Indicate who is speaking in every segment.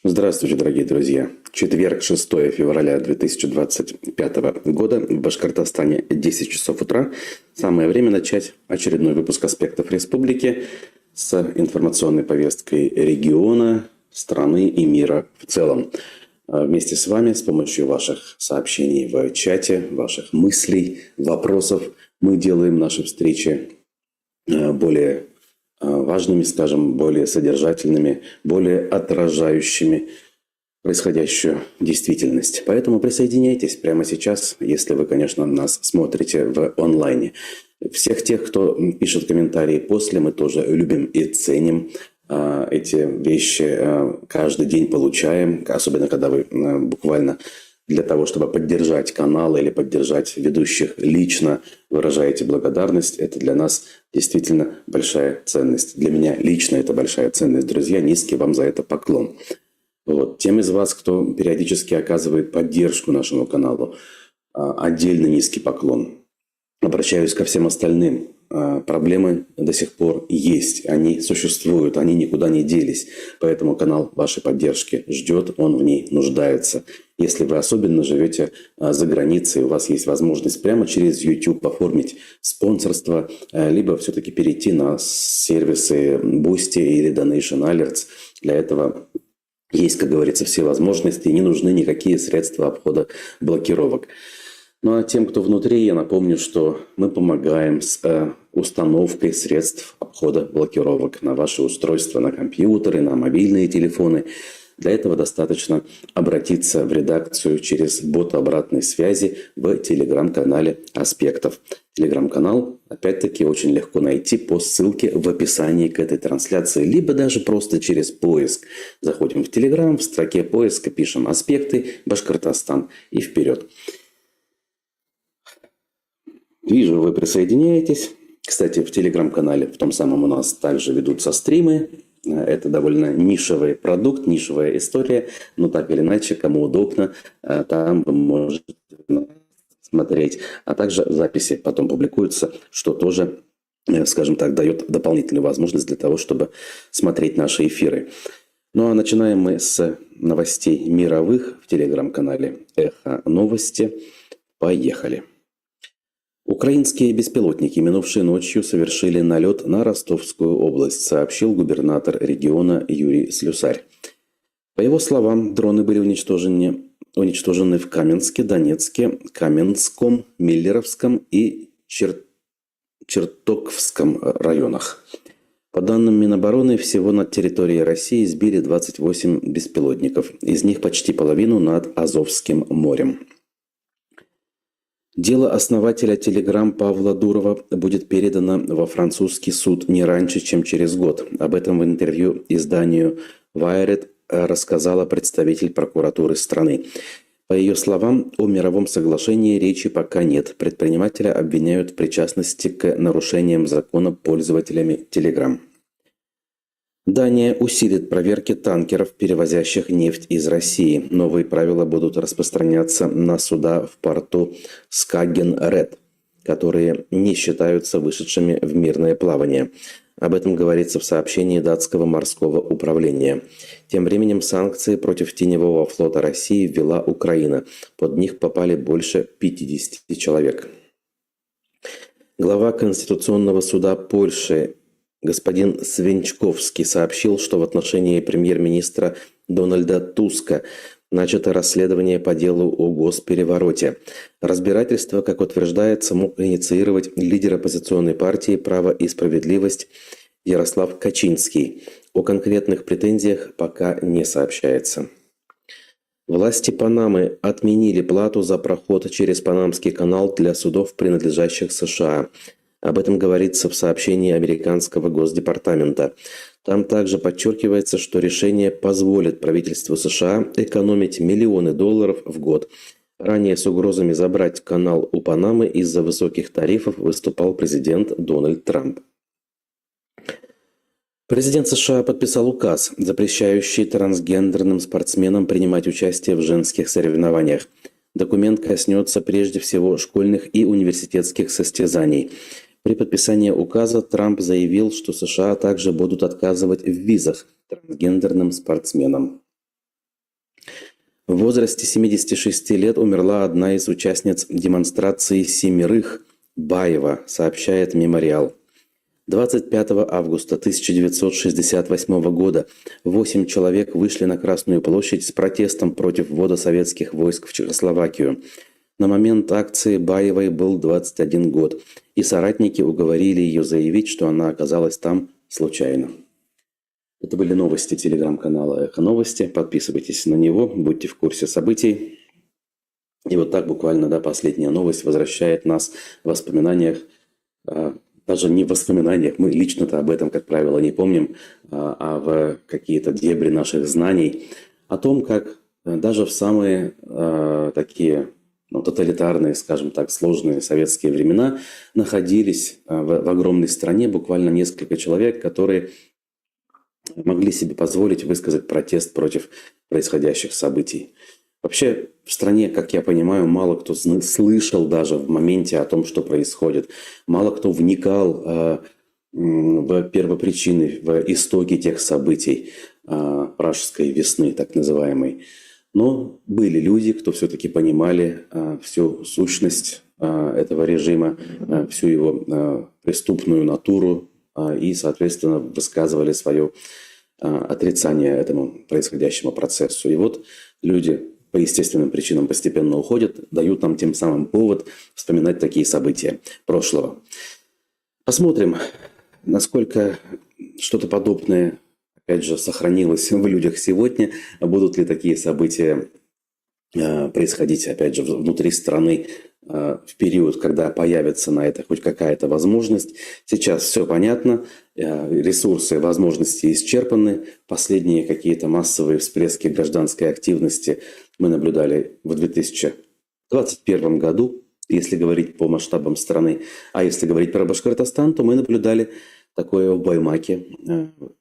Speaker 1: Здравствуйте, дорогие друзья. Четверг, 6 февраля 2025 года. В Башкортостане 10 часов утра. Самое время начать очередной выпуск «Аспектов Республики» с информационной повесткой региона, страны и мира в целом. Вместе с вами, с помощью ваших сообщений в чате, ваших мыслей, вопросов, мы делаем наши встречи более важными, скажем, более содержательными, более отражающими происходящую действительность. Поэтому присоединяйтесь прямо сейчас, если вы, конечно, нас смотрите в онлайне. Всех тех, кто пишет комментарии после, мы тоже любим и ценим. Эти вещи каждый день получаем, особенно когда вы буквально для того, чтобы поддержать канал или поддержать ведущих лично, выражаете благодарность. Это для нас действительно большая ценность. Для меня лично это большая ценность. Друзья, низкий вам за это поклон. Вот. Тем из вас, кто периодически оказывает поддержку нашему каналу, отдельно низкий поклон. Обращаюсь ко всем остальным. Проблемы до сих пор есть, они существуют, они никуда не делись. Поэтому канал вашей поддержки ждет, он в ней нуждается. Если вы особенно живете за границей, у вас есть возможность прямо через YouTube оформить спонсорство, либо все-таки перейти на сервисы Boosty или Donation Alerts. Для этого есть, как говорится, все возможности, не нужны никакие средства обхода блокировок. Ну а тем, кто внутри, я напомню, что мы помогаем с установкой средств обхода блокировок на ваши устройства, на компьютеры, на мобильные телефоны. Для этого достаточно обратиться в редакцию через бот обратной связи в телеграм-канале «Аспектов». Телеграм-канал, опять-таки, очень легко найти по ссылке в описании к этой трансляции, либо даже просто через поиск. Заходим в Телеграм, в строке поиска пишем «Аспекты Башкортостан» и вперед. Вижу, вы присоединяетесь. Кстати, в телеграм-канале, в том самом у нас также ведутся стримы. Это довольно нишевый продукт, нишевая история. Но так или иначе, кому удобно, там вы можете смотреть. А также записи потом публикуются, что тоже, скажем так, дает дополнительную возможность для того, чтобы смотреть наши эфиры. Ну а начинаем мы с новостей мировых в телеграм-канале «Эхо Новости». Поехали. Украинские беспилотники минувшей ночью совершили налет на Ростовскую область, сообщил губернатор региона Юрий Слюсарь. По его словам, дроны были уничтожены в Каменске, Донецке, Каменском, Миллеровском и Чертоковском районах. По данным Минобороны, всего над территорией России сбили 28 беспилотников, из них почти половину над Азовским морем. Дело основателя Telegram Павла Дурова будет передано во французский суд не раньше, чем через год. Об этом в интервью изданию Wired рассказала представитель прокуратуры страны. По ее словам, о мировом соглашении речи пока нет. Предпринимателя обвиняют в причастности к нарушениям закона пользователями Telegram. Дания усилит проверки танкеров, перевозящих нефть из России. Новые правила будут распространяться на суда в порту Скаген-Ред, которые не считаются вышедшими в мирное плавание. Об этом говорится в сообщении датского морского управления. Тем временем санкции против теневого флота России ввела Украина. Под них попали больше 50 человек. Глава Конституционного суда Польши господин Свинчковский сообщил, что в отношении премьер-министра Дональда Туска начато расследование по делу о госперевороте. Разбирательство, как утверждается, мог инициировать лидер оппозиционной партии «Право и справедливость» Ярослав Качинский. О конкретных претензиях пока не сообщается. Власти Панамы отменили плату за проход через Панамский канал для судов, принадлежащих США. Об этом говорится в сообщении американского Госдепартамента. Там также подчеркивается, что решение позволит правительству США экономить миллионы долларов в год. Ранее с угрозами забрать канал у Панамы из-за высоких тарифов выступал президент Дональд Трамп. Президент США подписал указ, запрещающий трансгендерным спортсменам принимать участие в женских соревнованиях. Документ коснется прежде всего школьных и университетских состязаний. При подписании указа Трамп заявил, что США также будут отказывать в визах трансгендерным спортсменам. В возрасте 76 лет умерла одна из участниц демонстрации «Семерых» Баева, сообщает «Мемориал». 25 августа 1968 года 8 человек вышли на Красную площадь с протестом против ввода советских войск в Чехословакию. На момент акции Баевой был 21 год, и соратники уговорили ее заявить, что она оказалась там случайно. Это были новости телеграм-канала «Эхо Новости». Подписывайтесь на него, будьте в курсе событий. И вот так буквально, да, последняя новость возвращает нас в воспоминаниях, даже не в воспоминаниях, мы лично-то об этом, как правило, не помним, а в какие-то дебри наших знаний, о том, как даже в самые такие тоталитарные, скажем так, сложные советские времена находились в огромной стране буквально несколько человек, которые могли себе позволить высказать протест против происходящих событий. Вообще в стране, как я понимаю, мало кто слышал даже в моменте о том, что происходит. Мало кто вникал в первопричины, в истоки тех событий Пражской весны, так называемой. Но были люди, кто все-таки понимали всю сущность этого режима, всю его преступную натуру и, соответственно, высказывали свое отрицание этому происходящему процессу. И вот люди по естественным причинам постепенно уходят, дают нам тем самым повод вспоминать такие события прошлого. Посмотрим, насколько что-то подобное, опять же, сохранилось в людях сегодня. Будут ли такие события происходить, опять же, внутри страны в период, когда появится на это хоть какая-то возможность. Сейчас все понятно, ресурсы, возможности исчерпаны. Последние какие-то массовые всплески гражданской активности мы наблюдали в 2021 году, если говорить по масштабам страны. А если говорить про Башкортостан, то мы наблюдали такое в Баймаке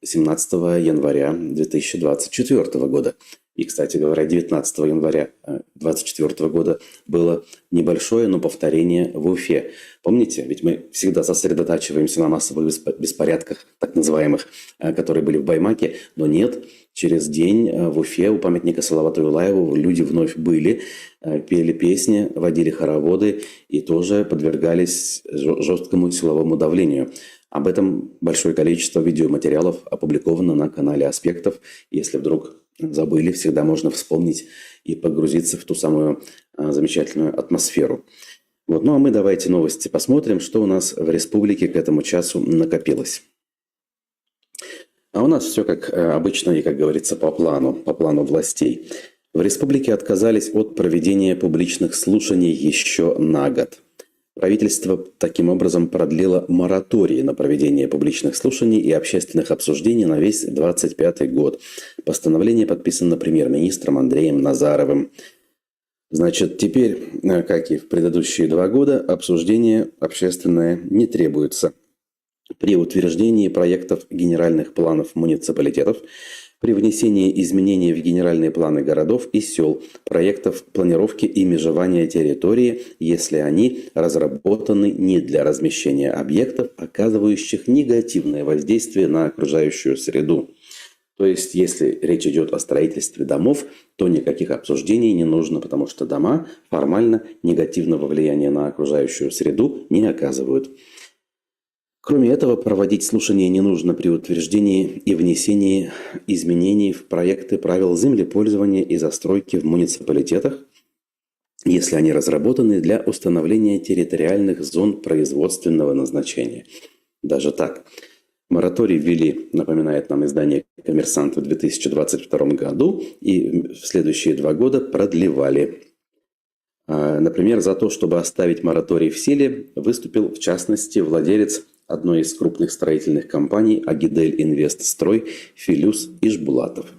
Speaker 1: 17 января 2024 года. И, кстати говоря, 19 января 2024 года было небольшое, но повторение в Уфе. Помните, ведь мы всегда сосредотачиваемся на массовых беспорядках, так называемых, которые были в Баймаке, но нет, через день в Уфе у памятника Салавату Юлаеву люди вновь были, пели песни, водили хороводы и тоже подвергались жесткому силовому давлению. Об этом большое количество видеоматериалов опубликовано на канале «Аспектов». Если вдруг забыли, всегда можно вспомнить и погрузиться в ту самую замечательную атмосферу. Вот. Ну а мы давайте новости посмотрим, что у нас в республике к этому часу накопилось. А у нас все как обычно и, как говорится, по плану властей. В республике отказались от проведения публичных слушаний еще на год. Правительство таким образом продлило мораторий на проведение публичных слушаний и общественных обсуждений на весь 2025 год. Постановление подписано премьер-министром Андреем Назаровым. Значит, теперь, как и в предыдущие 2 года, обсуждение общественное не требуется. При утверждении проектов генеральных планов муниципалитетов, при внесении изменений в генеральные планы городов и сел, проектов планировки и межевания территории, если они разработаны не для размещения объектов, оказывающих негативное воздействие на окружающую среду. То есть, если речь идет о строительстве домов, то никаких обсуждений не нужно, потому что дома формально негативного влияния на окружающую среду не оказывают. Кроме этого, проводить слушания не нужно при утверждении и внесении изменений в проекты правил землепользования и застройки в муниципалитетах, если они разработаны для установления территориальных зон производственного назначения. Даже так. Мораторий ввели, напоминает нам издание «Коммерсант» в 2022 году и в следующие 2 года продлевали. Например, за то, чтобы оставить мораторий в силе, выступил в частности владелец одной из крупных строительных компаний «Агидель Инвестстрой» Филюс Ишбулатов.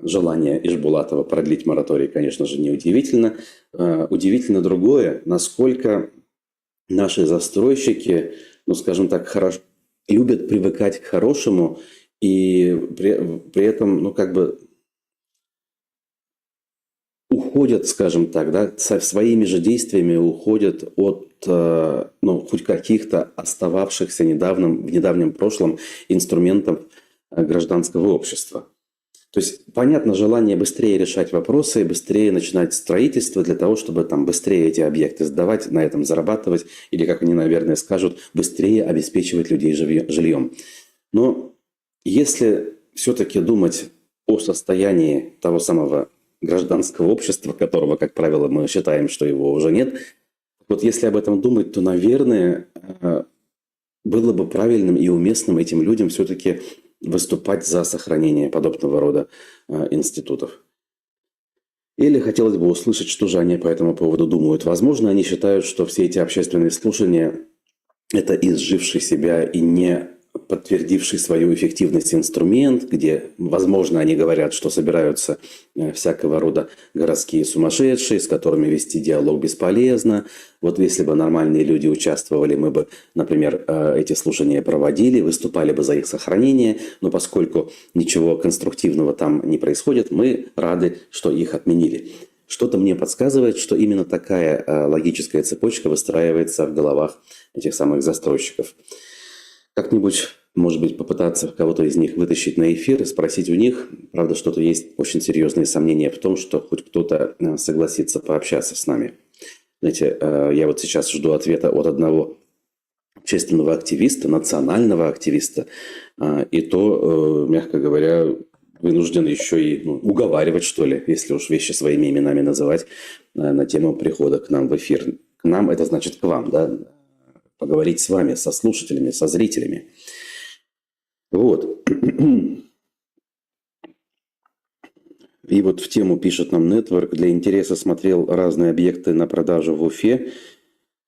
Speaker 1: Желание Ишбулатова продлить мораторий, конечно же, неудивительно. Удивительно другое, насколько наши застройщики, скажем так, любят привыкать к хорошему и при этом, уходят, скажем так, да, со своими же действиями уходят от хоть каких-то остававшихся в недавнем прошлом инструментов гражданского общества. То есть, понятно, желание быстрее решать вопросы, быстрее начинать строительство для того, чтобы там быстрее эти объекты сдавать, на этом зарабатывать, или, как они, наверное, скажут, быстрее обеспечивать людей жильем. Но если все-таки думать о состоянии того самого гражданского общества, которого, как правило, мы считаем, что его уже нет, вот если об этом думать, то, наверное, было бы правильным и уместным этим людям все-таки выступать за сохранение подобного рода институтов. Или хотелось бы услышать, что же они по этому поводу думают. Возможно, они считают, что все эти общественные слушания – это изживший себя и не подтвердивший свою эффективность инструмент, где, возможно, они говорят, что собираются всякого рода городские сумасшедшие, с которыми вести диалог бесполезно. Вот если бы нормальные люди участвовали, мы бы, например, эти слушания проводили, выступали бы за их сохранение, но поскольку ничего конструктивного там не происходит, мы рады, что их отменили. Что-то мне подсказывает, что именно такая логическая цепочка выстраивается в головах этих самых застройщиков. Как-нибудь, может быть, попытаться кого-то из них вытащить на эфир и спросить у них. Правда, что-то есть очень серьезные сомнения в том, что хоть кто-то согласится пообщаться с нами. Знаете, я вот сейчас жду ответа от одного общественного активиста, национального активиста, и то, мягко говоря, вынужден еще и уговаривать, что ли, если уж вещи своими именами называть, на тему прихода к нам в эфир. К нам – это значит к вам, да? Поговорить с вами, со слушателями, со зрителями. Вот. И вот в тему пишет нам Network. Для интереса смотрел разные объекты на продажу в Уфе.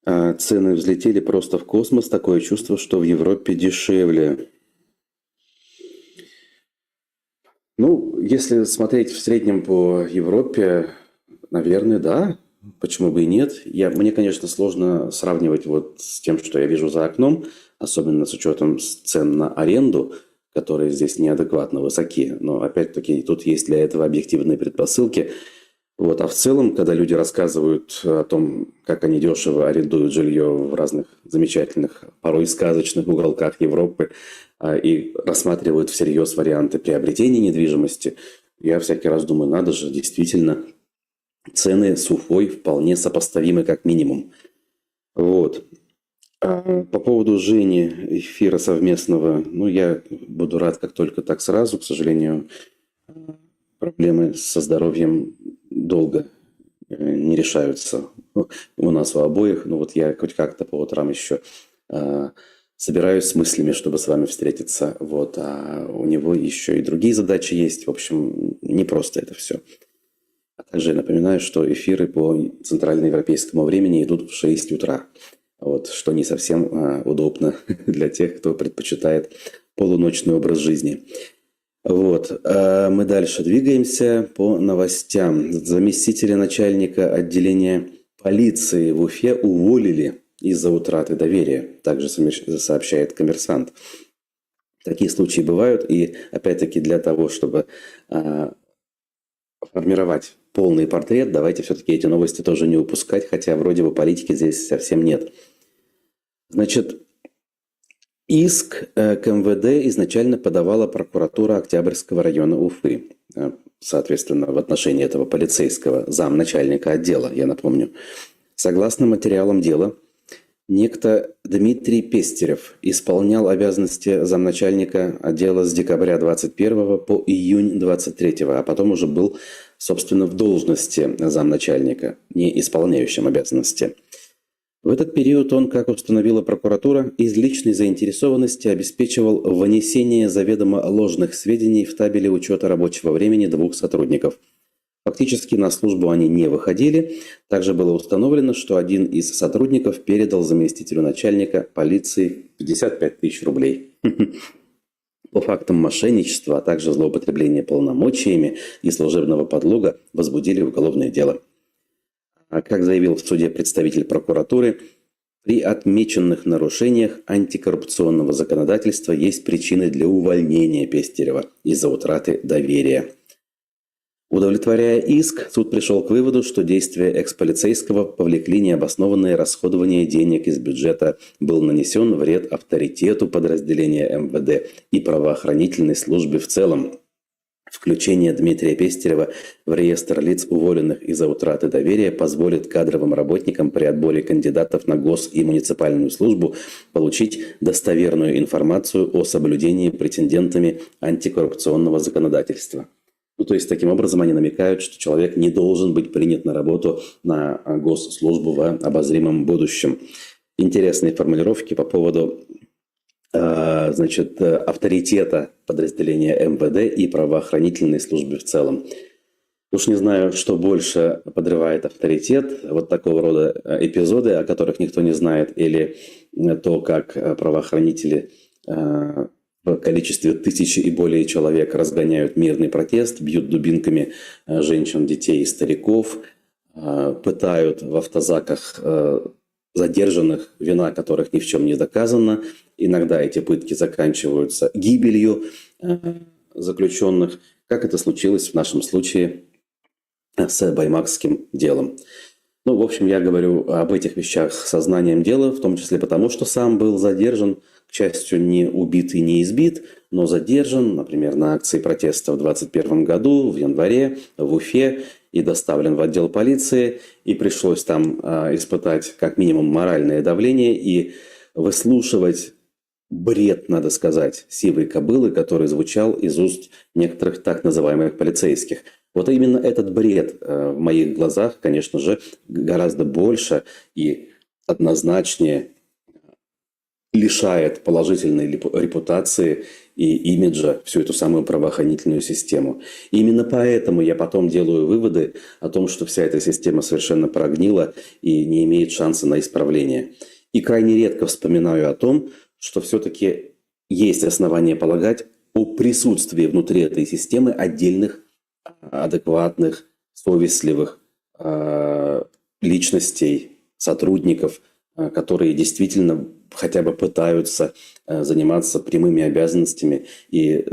Speaker 1: Цены взлетели просто в космос. Такое чувство, что в Европе дешевле. Ну, если смотреть в среднем по Европе, наверное, да. Почему бы и нет? Мне, конечно, сложно сравнивать вот с тем, что я вижу за окном, особенно с учетом цен на аренду, которые здесь неадекватно высоки. Но, опять-таки, тут есть для этого объективные предпосылки. Вот. А в целом, когда люди рассказывают о том, как они дешево арендуют жилье в разных замечательных, порой сказочных уголках Европы, и рассматривают всерьез варианты приобретения недвижимости, я всякий раз думаю, надо же, действительно, цены с Уфой вполне сопоставимы как минимум. Вот. По поводу Жени, эфира совместного, я буду рад, как только так сразу. К сожалению, проблемы со здоровьем долго не решаются у нас у обоих. Но вот я хоть как-то по утрам еще собираюсь с мыслями, чтобы с вами встретиться. Вот. А у него еще и другие задачи есть. В общем, не просто это все. А также я напоминаю, что эфиры по центральноевропейскому времени идут в 6 утра. Вот, что не совсем удобно для тех, кто предпочитает полуночный образ жизни. Вот. Мы дальше двигаемся по новостям. Заместителя начальника отделения полиции в Уфе уволили из-за утраты доверия. Также сообщает «Коммерсант». Такие случаи бывают. И опять-таки для того, чтобы формировать полный портрет, давайте все-таки эти новости тоже не упускать, хотя вроде бы политики здесь совсем нет. Значит, иск к МВД изначально подавала прокуратура Октябрьского района Уфы, соответственно, в отношении этого полицейского замначальника отдела, я напомню. Согласно материалам дела, некто Дмитрий Пестерев исполнял обязанности замначальника отдела с декабря 21 по июнь 23, а потом уже был, собственно, в должности замначальника, не исполняющим обязанности. В этот период он, как установила прокуратура, из личной заинтересованности обеспечивал внесение заведомо ложных сведений в табеле учета рабочего времени 2 сотрудников. Фактически на службу они не выходили. Также было установлено, что один из сотрудников передал заместителю начальника полиции 55 тысяч рублей. По фактам мошенничества, а также злоупотребления полномочиями и служебного подлога возбудили уголовное дело. А как заявил в суде представитель прокуратуры, при отмеченных нарушениях антикоррупционного законодательства есть причины для увольнения Пестерева из-за утраты доверия. Удовлетворяя иск, суд пришел к выводу, что действия экс-полицейского повлекли необоснованное расходование денег из бюджета, был нанесен вред авторитету подразделения МВД и правоохранительной службе в целом. Включение Дмитрия Пестерева в реестр лиц, уволенных из-за утраты доверия, позволит кадровым работникам при отборе кандидатов на гос- и муниципальную службу получить достоверную информацию о соблюдении претендентами антикоррупционного законодательства. Ну, то есть, таким образом, они намекают, что человек не должен быть принят на работу на госслужбу в обозримом будущем. Интересные формулировки по поводу авторитета подразделения МВД и правоохранительной службы в целом. Уж не знаю, что больше подрывает авторитет, вот такого рода эпизоды, о которых никто не знает, или то, как правоохранители в количестве тысячи и более человек разгоняют мирный протест, бьют дубинками женщин, детей и стариков, пытают в автозаках задержанных, вина которых ни в чем не доказана. Иногда эти пытки заканчиваются гибелью заключенных, как это случилось в нашем случае с баймакским делом. Ну, в общем, я говорю об этих вещах сознанием дела, в том числе потому, что сам был задержан, к счастью, не убит и не избит, но задержан, например, на акции протеста в 2021 году, в январе, в Уфе, и доставлен в отдел полиции, и пришлось там испытать как минимум моральное давление и выслушивать бред, надо сказать, сивой кобылы, который звучал из уст некоторых так называемых полицейских. Вот именно этот бред в моих глазах, конечно же, гораздо больше и однозначнее лишает положительной репутации и имиджа всю эту самую правоохранительную систему. И именно поэтому я потом делаю выводы о том, что вся эта система совершенно прогнила и не имеет шанса на исправление. И крайне редко вспоминаю о том, что все-таки есть основания полагать о присутствии внутри этой системы отдельных адекватных, совестливых личностей, сотрудников, которые действительно хотя бы пытаются заниматься прямыми обязанностями и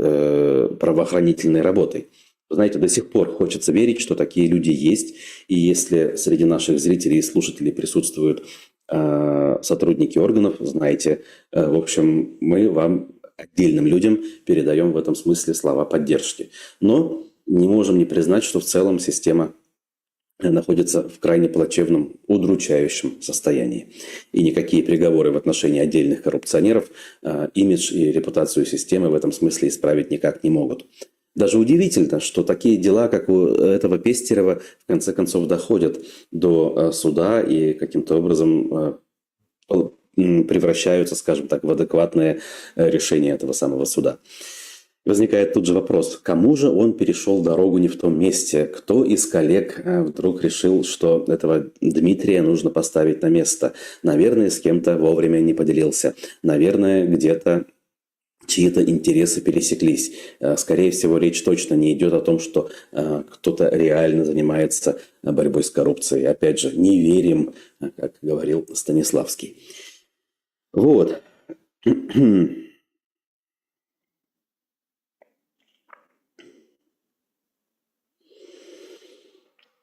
Speaker 1: правоохранительной работой. Вы знаете, до сих пор хочется верить, что такие люди есть, и если среди наших зрителей и слушателей присутствуют сотрудники органов, знаете, в общем, мы вам, отдельным людям, передаем в этом смысле слова поддержки. Но не можем не признать, что в целом система находится в крайне плачевном, удручающем состоянии. И никакие приговоры в отношении отдельных коррупционеров имидж и репутацию системы в этом смысле исправить никак не могут. Даже удивительно, что такие дела, как у этого Пестерева, в конце концов доходят до суда и каким-то образом превращаются, скажем так, в адекватное решение этого самого суда. Возникает тут же вопрос, кому же он перешел дорогу не в том месте? Кто из коллег вдруг решил, что этого Дмитрия нужно поставить на место? Наверное, с кем-то вовремя не поделился. Наверное, где-то чьи-то интересы пересеклись. Скорее всего, речь точно не идет о том, что кто-то реально занимается борьбой с коррупцией. Опять же, не верим, как говорил Станиславский. Вот.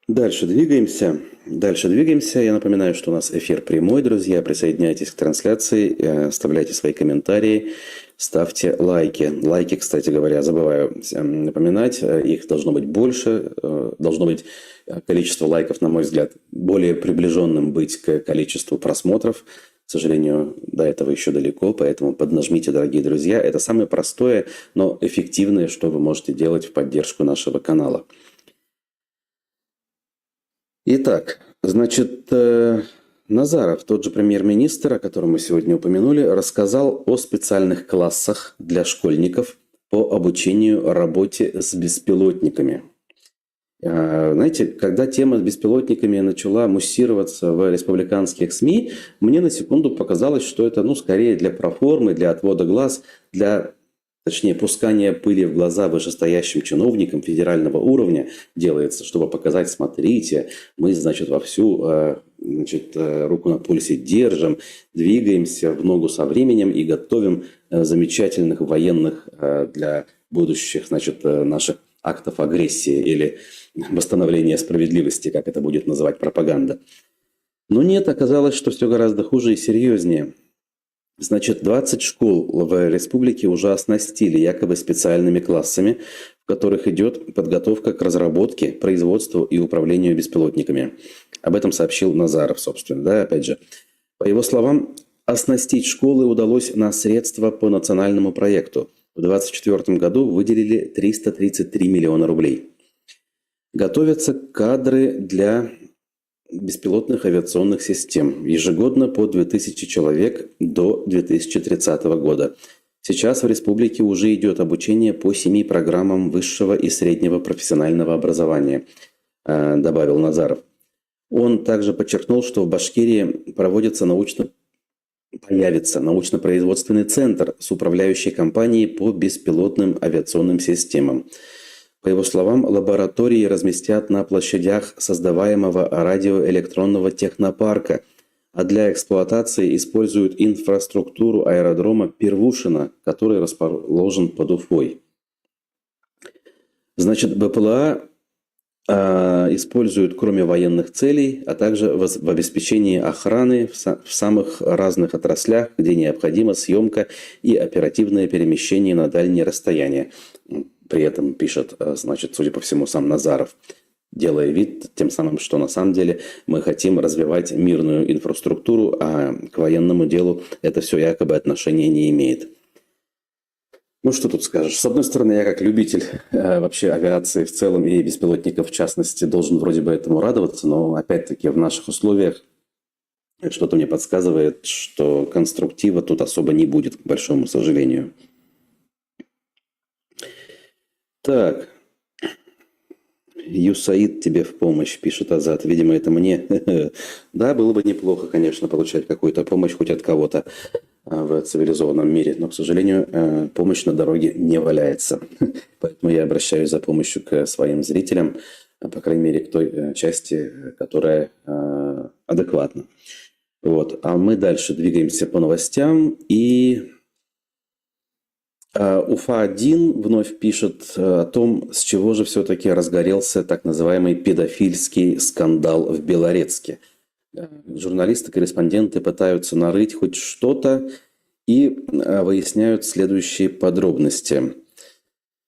Speaker 1: Дальше двигаемся. Я напоминаю, что у нас эфир прямой, друзья. Присоединяйтесь к трансляции, оставляйте свои комментарии, ставьте лайки. Лайки, кстати говоря, забываю напоминать, их должно быть больше. Должно быть количество лайков, на мой взгляд, более приближенным быть к количеству просмотров. К сожалению, до этого еще далеко, поэтому поднажмите, дорогие друзья. Это самое простое, но эффективное, что вы можете делать в поддержку нашего канала. Итак, значит, Назаров, тот же премьер-министр, о котором мы сегодня упомянули, рассказал о специальных классах для школьников по обучению работе с беспилотниками. Знаете, когда тема с беспилотниками начала муссироваться в республиканских СМИ, мне на секунду показалось, что это, скорее для проформы, для отвода глаз, точнее, пускание пыли в глаза вышестоящим чиновникам федерального уровня делается, чтобы показать, смотрите, мы, значит, вовсю руку на пульсе держим, двигаемся в ногу со временем и готовим замечательных военных для будущих, наших актов агрессии или восстановления справедливости, как это будет называть пропаганда. Но нет, оказалось, что все гораздо хуже и серьезнее. Значит, 20 школ в республике уже оснастили якобы специальными классами, которых идет подготовка к разработке, производству и управлению беспилотниками. Об этом сообщил Назаров, собственно. Да, опять же, по его словам, оснастить школы удалось на средства по национальному проекту. В 2024 году выделили 333 миллиона рублей. Готовятся кадры для беспилотных авиационных систем. Ежегодно по 2000 человек до 2030 года. Сейчас в республике уже идет обучение по 7 программам высшего и среднего профессионального образования, добавил Назаров. Он также подчеркнул, что в Башкирии появится научно-производственный центр с управляющей компанией по беспилотным авиационным системам. По его словам, лаборатории разместят на площадях создаваемого радиоэлектронного технопарка, а для эксплуатации используют инфраструктуру аэродрома Первушино, который расположен под Уфой. Значит, БПЛА используют кроме военных целей, а также в обеспечении охраны в самых разных отраслях, где необходима съемка и оперативное перемещение на дальние расстояния. При этом пишет, значит, судя по всему, сам Назаров, делая вид тем самым, что на самом деле мы хотим развивать мирную инфраструктуру, а к военному делу это все якобы отношения не имеет. Ну, что тут скажешь? С одной стороны, я как любитель вообще авиации в целом и беспилотников в частности должен вроде бы этому радоваться, но опять-таки в наших условиях что-то мне подсказывает, что конструктива тут особо не будет, к большому сожалению. Так. Юсаид тебе в помощь, пишет Азат. Видимо, это мне. Да, было бы неплохо, конечно, получать какую-то помощь хоть от кого-то в цивилизованном мире. Но, к сожалению, помощь на дороге не валяется. Поэтому я обращаюсь за помощью к своим зрителям, по крайней мере, к той части, которая адекватна. Вот. А мы дальше двигаемся по новостям. И Уфа-1 вновь пишет о том, с чего же все-таки разгорелся так называемый педофильский скандал в Белорецке. Журналисты-корреспонденты пытаются нарыть хоть что-то и выясняют следующие подробности.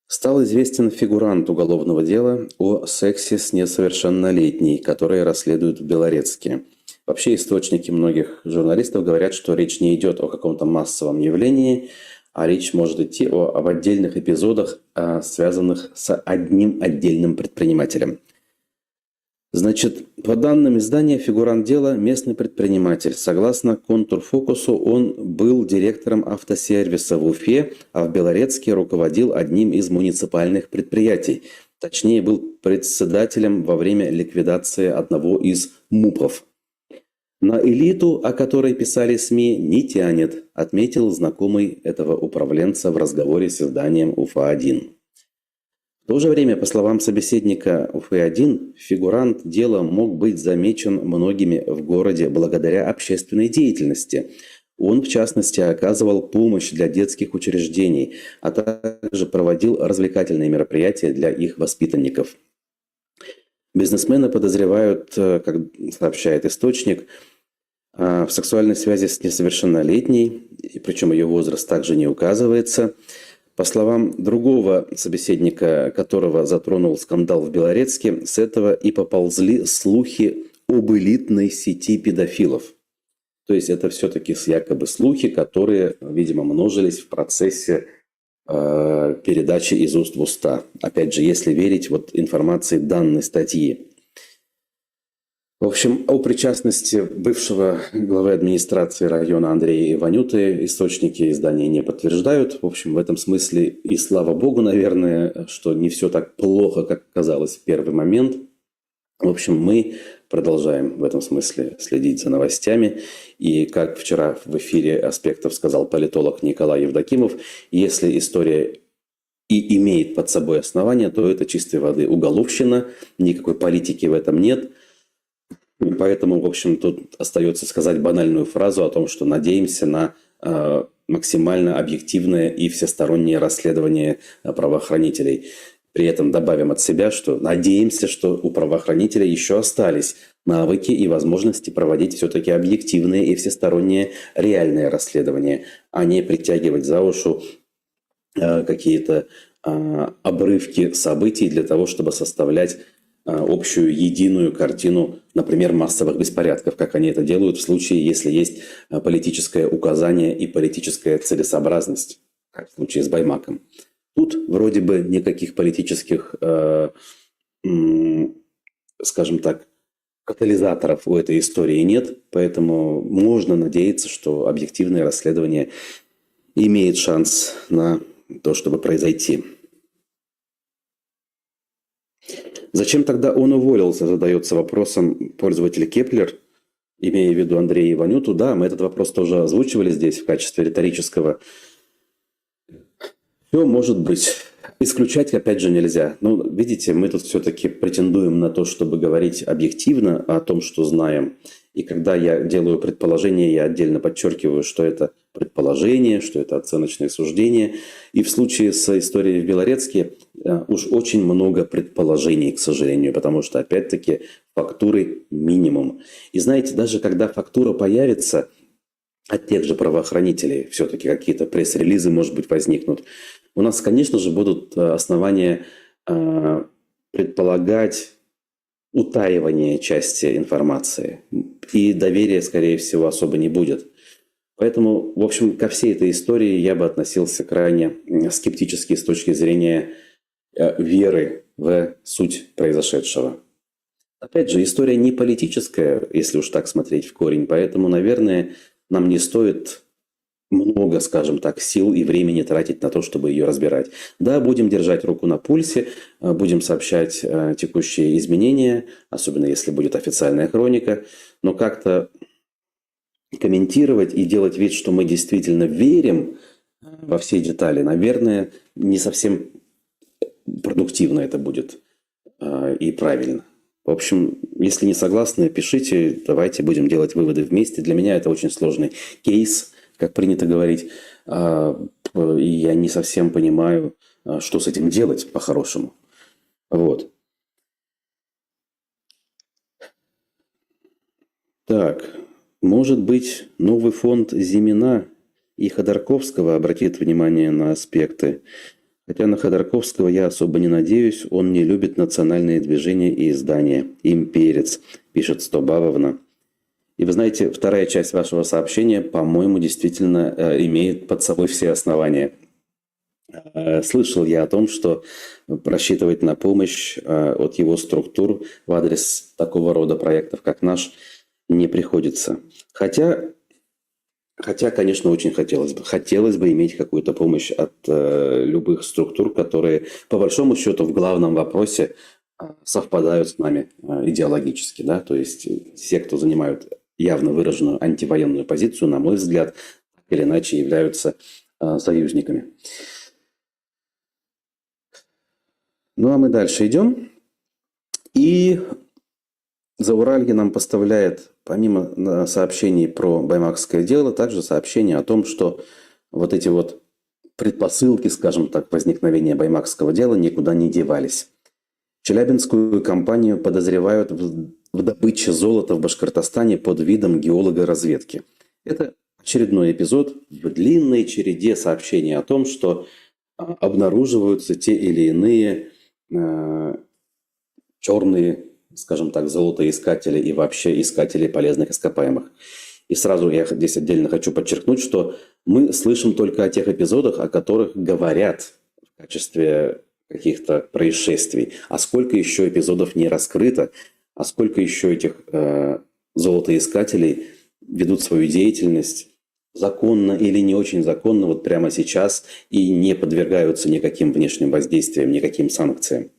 Speaker 1: Стал известен фигурант уголовного дела о сексе с несовершеннолетней, который расследуют в Белорецке. Вообще источники многих журналистов говорят, что речь не идет о каком-то массовом явлении, а речь может идти об отдельных эпизодах, связанных с одним отдельным предпринимателем. Значит, по данным издания, фигурант дела – местный предприниматель. Согласно Контурфокусу, он был директором автосервиса в Уфе, а в Белорецке руководил одним из муниципальных предприятий. Точнее, был председателем во время ликвидации одного из МУПов. На элиту, о которой писали СМИ, не тянет, отметил знакомый этого управленца в разговоре с изданием Уфа-1. В то же время, по словам собеседника Уфы-1, фигурант дела мог быть замечен многими в городе благодаря общественной деятельности. Он, в частности, оказывал помощь для детских учреждений, а также проводил развлекательные мероприятия для их воспитанников. Бизнесмена подозревают, как сообщает источник, в сексуальной связи с несовершеннолетней, причем ее возраст также не указывается. По словам другого собеседника, которого затронул скандал в Белорецке, с этого и поползли слухи об элитной сети педофилов. То есть это все-таки якобы слухи, которые, видимо, множились в процессе передачи из уст в уста. Опять же, если верить информации данной статьи. В общем, о причастности бывшего главы администрации района Андрея Иванюты источники издания не подтверждают. В общем, в этом смысле и слава богу, наверное, что не все так плохо, как казалось в первый момент. В общем, мы продолжаем в этом смысле следить за новостями. И, как вчера в эфире «Аспектов» сказал политолог Николай Евдокимов, если история и имеет под собой основания, то это чистой воды уголовщина, никакой политики в этом нет. И поэтому, в общем, тут остается сказать банальную фразу о том, что надеемся на максимально объективное и всестороннее расследование правоохранителей. При этом добавим от себя, что надеемся, что у правоохранителей еще остались навыки и возможности проводить все-таки объективные и всестороннее реальное расследование, а не притягивать за уши какие-то обрывки событий для того, чтобы составлять общую единую картину, например, массовых беспорядков, как они это делают в случае, если есть политическое указание и политическая целесообразность, как в случае с Баймаком. Тут вроде бы никаких политических, скажем так, катализаторов у этой истории нет, поэтому можно надеяться, что объективное расследование имеет шанс на то, чтобы произойти. Зачем тогда он уволился, задается вопросом пользователь Кеплер, имея в виду Андрея Иванюту. Да, мы этот вопрос тоже озвучивали здесь в качестве риторического. Все может быть. Исключать, опять же, нельзя. Но, видите, мы тут все-таки претендуем на то, чтобы говорить объективно о том, что знаем. И когда я делаю предположение, я отдельно подчеркиваю, что это предположение, что это оценочное суждение. И в случае с историей в Белорецке уж очень много предположений, к сожалению, потому что, опять-таки, фактуры минимум. И знаете, даже когда фактура появится от тех же правоохранителей, все-таки какие-то пресс-релизы, может быть, возникнут, у нас, конечно же, будут основания предполагать утаивание части информации. И доверия, скорее всего, особо не будет. Поэтому, в общем, ко всей этой истории я бы относился крайне скептически с точки зрения веры в суть произошедшего. Опять же, история не политическая, если уж так смотреть в корень, поэтому, наверное, нам не стоит много, скажем так, сил и времени тратить на то, чтобы ее разбирать. Да, будем держать руку на пульсе, будем сообщать текущие изменения, особенно если будет официальная хроника, но как-то комментировать и делать вид, что мы действительно верим во все детали, наверное, не совсем продуктивно это будет и правильно. В общем, если не согласны, пишите, давайте будем делать выводы вместе. Для меня это очень сложный кейс, как принято говорить, и я не совсем понимаю, что с этим делать по-хорошему. Вот. Так, может быть, новый фонд Зимина и Ходорковского обратит внимание на аспекты. Хотя на Ходорковского я особо не надеюсь, он не любит национальные движения и издания. Имперец, пишет Стобавовна. И вы знаете, вторая часть вашего сообщения, по-моему, действительно имеет под собой все основания. Слышал я о том, что рассчитывать на помощь от его структур в адрес такого рода проектов, как наш, не приходится. Хотя, конечно, очень хотелось бы. Хотелось бы иметь какую-то помощь от любых структур, которые, по большому счету, в главном вопросе совпадают с нами идеологически. Да? То есть все, кто занимают явно выраженную антивоенную позицию, на мой взгляд, так или иначе являются союзниками. Ну а мы дальше идем. И Зауралье нам поставляет, помимо сообщений про баймакское дело, также сообщение о том, что вот эти вот предпосылки, скажем так, возникновения баймакского дела никуда не девались. Челябинскую компанию подозревают в добыче золота в Башкортостане под видом геолога-разведки. Это очередной эпизод в длинной череде сообщений о том, что обнаруживаются те или иные черные, скажем так, золотоискатели и вообще искатели полезных ископаемых. И сразу я здесь отдельно хочу подчеркнуть, что мы слышим только о тех эпизодах, о которых говорят в качестве каких-то происшествий. А сколько еще эпизодов не раскрыто, а сколько еще этих золотоискателей ведут свою деятельность законно или не очень законно вот прямо сейчас и не подвергаются никаким внешним воздействиям, никаким санкциям.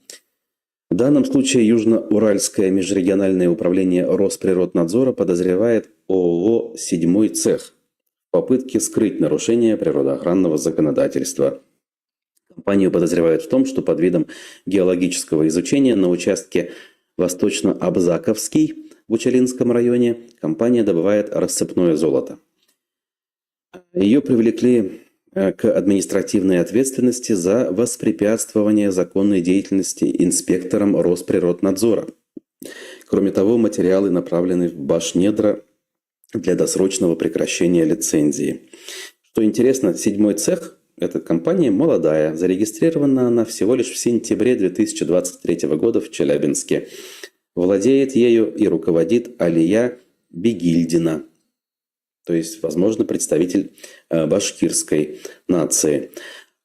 Speaker 1: В данном случае Южно-Уральское межрегиональное управление Росприроднадзора подозревает ООО «Седьмой цех» в попытке скрыть нарушение природоохранного законодательства. Компанию подозревают в том, что под видом геологического изучения на участке Восточно-Абзаковский в Учалинском районе компания добывает рассыпное золото. Ее привлекли к административной ответственности за воспрепятствование законной деятельности инспектором Росприроднадзора. Кроме того, материалы направлены в Башнедра для досрочного прекращения лицензии. Что интересно, седьмой цех – эта компания молодая, зарегистрирована она всего лишь в сентябре 2023 года в Челябинске. Владеет ею и руководит Алия Бегильдина, то есть, возможно, представитель башкирской нации.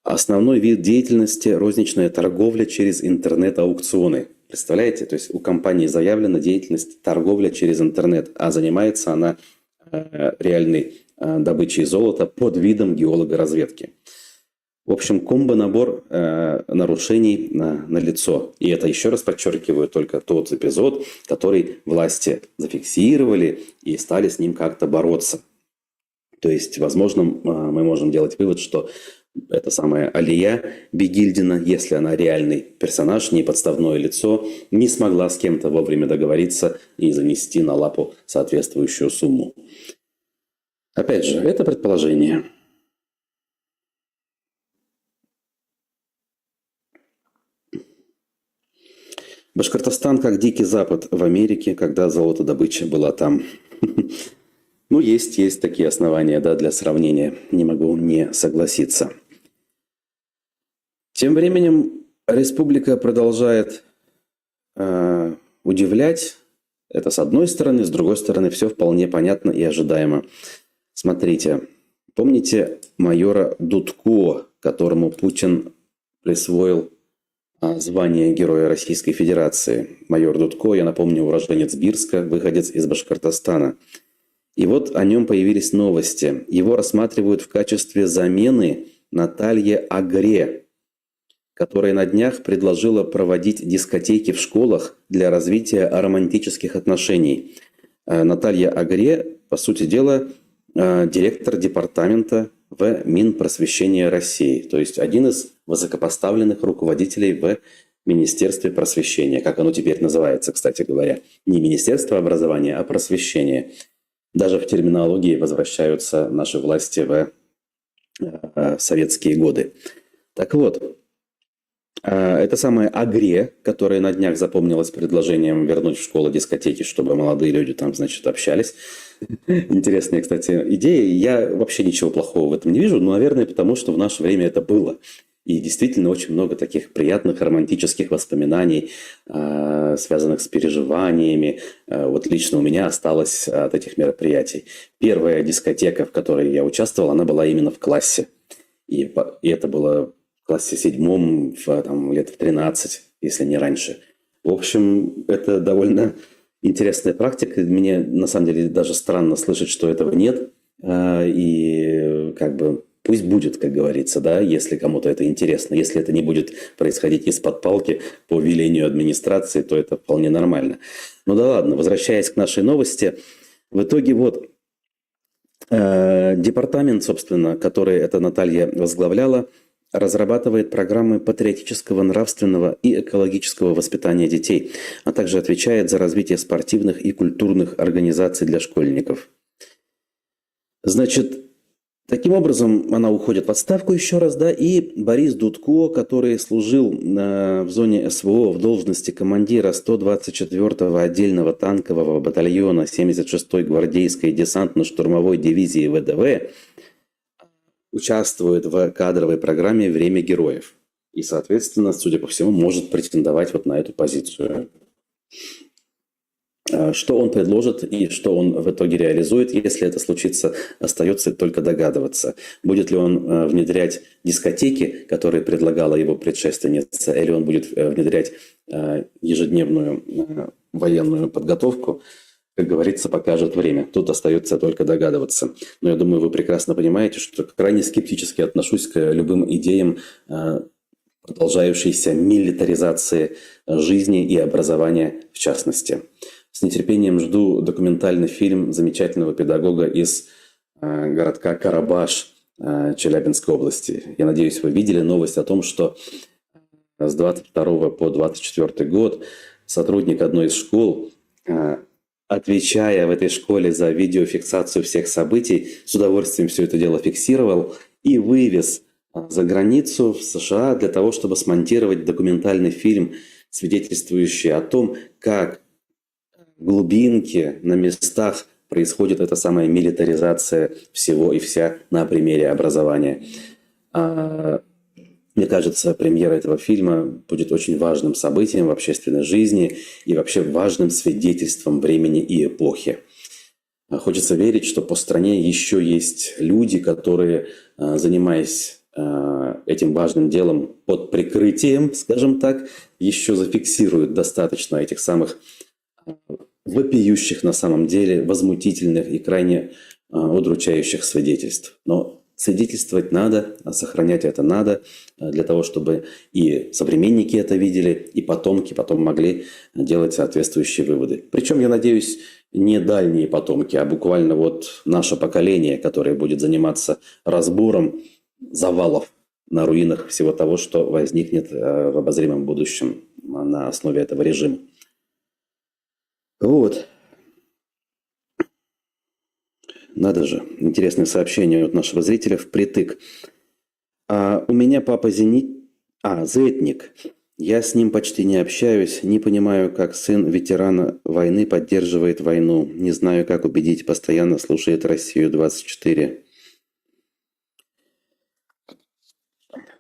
Speaker 1: Основной вид деятельности – розничная торговля через интернет-аукционы. Представляете? То есть у компании заявлена деятельность торговля через интернет, а занимается она реальной добычей золота под видом геолога-разведки. В общем, комбо-набор нарушений налицо. И это, еще раз подчеркиваю, только тот эпизод, который власти зафиксировали и стали с ним как-то бороться. То есть, возможно, мы можем делать вывод, что эта самая Алия Бегильдина, если она реальный персонаж, не подставное лицо, не смогла с кем-то вовремя договориться и занести на лапу соответствующую сумму. Опять же, это предположение. Башкортостан как Дикий Запад в Америке, когда золотодобыча была там. Ну, есть такие основания, да, для сравнения. Не могу не согласиться. Тем временем республика продолжает удивлять. Это с одной стороны, с другой стороны, все вполне понятно и ожидаемо. Смотрите, помните майора Дудко, которому Путин присвоил звание Героя Российской Федерации? Майор Дудко, я напомню, уроженец Бирска, выходец из Башкортостана. И вот о нем появились новости. Его рассматривают в качестве замены Наталье Агре, которая на днях предложила проводить дискотеки в школах для развития романтических отношений. Наталья Агре, по сути дела, директор департамента в Минпросвещения России, то есть один из высокопоставленных руководителей в Министерстве просвещения, как оно теперь называется, кстати говоря. Не Министерство образования, а просвещение. Даже в терминологии возвращаются наши власти в советские годы. Так вот, это самая Агре, которая на днях запомнилась предложением вернуть в школу дискотеки, чтобы молодые люди там, значит, общались. Интересная, кстати, идея. Я вообще ничего плохого в этом не вижу, но, наверное, потому что в наше время это было. И действительно очень много таких приятных романтических воспоминаний, связанных с переживаниями. Вот лично у меня осталось от этих мероприятий. Первая дискотека, в которой я участвовал, она была именно в классе. И это было в классе 7, там, лет в 13, если не раньше. В общем, это довольно интересная практика. Мне, на самом деле, даже странно слышать, что этого нет. И как бы пусть будет, как говорится, да, если кому-то это интересно. Если это не будет происходить из-под палки по велению администрации, то это вполне нормально. Ну да ладно, возвращаясь к нашей новости. В итоге вот департамент, собственно, который эта Наталья возглавляла, разрабатывает программы патриотического, нравственного и экологического воспитания детей, а также отвечает за развитие спортивных и культурных организаций для школьников. Значит, таким образом она уходит в отставку еще раз, да, и Борис Дудко, который служил в зоне СВО в должности командира 124-го отдельного танкового батальона 76-й гвардейской десантно-штурмовой дивизии ВДВ, участвует в кадровой программе «Время героев». И, соответственно, судя по всему, может претендовать вот на эту позицию. Что он предложит и что он в итоге реализует, если это случится, остается только догадываться. Будет ли он внедрять дискотеки, которые предлагала его предшественница, или он будет внедрять ежедневную военную подготовку, как говорится, покажет время. Тут остается только догадываться. Но я думаю, вы прекрасно понимаете, что крайне скептически отношусь к любым идеям продолжающейся милитаризации жизни и образования в частности. С нетерпением жду документальный фильм замечательного педагога из городка Карабаш Челябинской области. Я надеюсь, вы видели новость о том, что с 22 по 24 год сотрудник одной из школ, отвечая в этой школе за видеофиксацию всех событий, с удовольствием все это дело фиксировал и вывез за границу в США для того, чтобы смонтировать документальный фильм, свидетельствующий о том, как в глубинке, на местах происходит эта самая милитаризация всего и вся на примере образования. Мне кажется, премьера этого фильма будет очень важным событием в общественной жизни и вообще важным свидетельством времени и эпохи. Хочется верить, что по стране еще есть люди, которые, занимаясь этим важным делом под прикрытием, скажем так, еще зафиксируют достаточно этих самых вопиющих на самом деле, возмутительных и крайне удручающих свидетельств. Но свидетельствовать надо, а сохранять это надо, для того, чтобы и современники это видели, и потомки потом могли делать соответствующие выводы. Причем, я надеюсь, не дальние потомки, а буквально вот наше поколение, которое будет заниматься разбором завалов на руинах всего того, что возникнет в обозримом будущем на основе этого режима. Вот. Надо же, интересное сообщение от нашего зрителя впритык. У меня папа зетник. Я с ним почти не общаюсь, не понимаю, как сын ветерана войны поддерживает войну. Не знаю, как убедить, постоянно слушает Россию-24.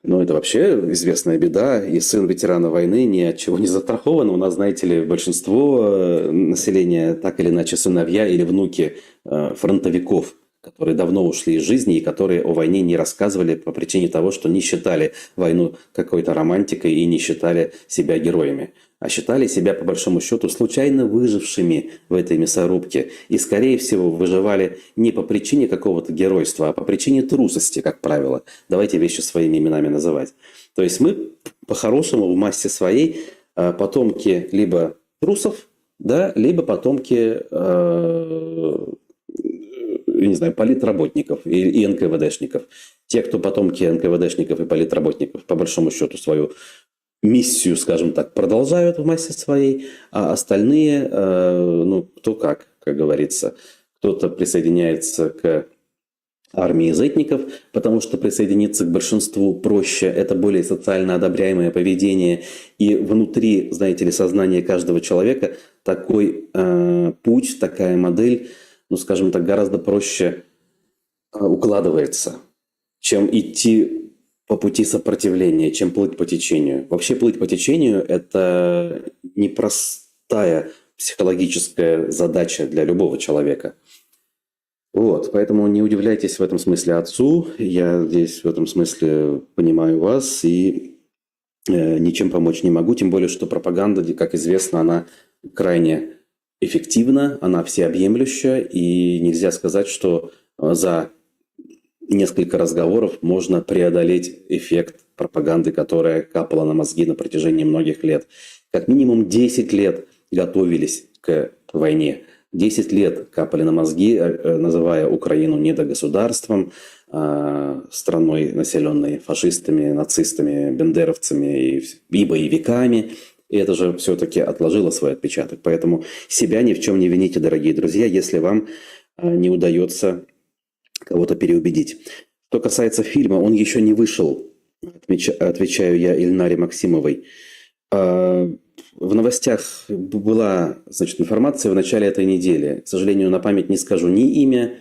Speaker 1: Ну, это вообще известная беда, и сын ветерана войны ни от чего не застрахован. У нас, знаете ли, большинство населения так или иначе сыновья или внуки фронтовиков, которые давно ушли из жизни и которые о войне не рассказывали по причине того, что не считали войну какой-то романтикой и не считали себя героями, а считали себя, по большому счету, случайно выжившими в этой мясорубке. И, скорее всего, выживали не по причине какого-то геройства, а по причине трусости, как правило. Давайте вещи своими именами называть. То есть мы, по-хорошему, в массе своей потомки либо трусов, да, либо потомки не знаю, политработников и НКВДшников. Те, кто потомки НКВДшников и политработников, по большому счету, свою миссию, скажем так, продолжают в массе своей, а остальные, кто как говорится. Кто-то присоединяется к армии зетников, потому что присоединиться к большинству проще, это более социально одобряемое поведение. И внутри, знаете ли, сознания каждого человека такой путь, такая модель, скажем так, гораздо проще укладывается, чем идти по пути сопротивления, чем плыть по течению. Вообще плыть по течению – это непростая психологическая задача для любого человека. Вот, поэтому не удивляйтесь в этом смысле отцу. Я здесь в этом смысле понимаю вас и ничем помочь не могу. Тем более, что пропаганда, как известно, она крайне эффективна, она всеобъемлющая, и нельзя сказать, что за несколько разговоров можно преодолеть эффект пропаганды, которая капала на мозги на протяжении многих лет. Как минимум 10 лет готовились к войне. 10 лет капали на мозги, называя Украину недогосударством, страной, населенной фашистами, нацистами, бендеровцами и боевиками. И это же все-таки отложило свой отпечаток. Поэтому себя ни в чем не вините, дорогие друзья, если вам не удается кого-то переубедить. Что касается фильма, он еще не вышел, отвечаю я Ильнаре Максимовой. В новостях была, информация в начале этой недели. К сожалению, на память не скажу ни имя,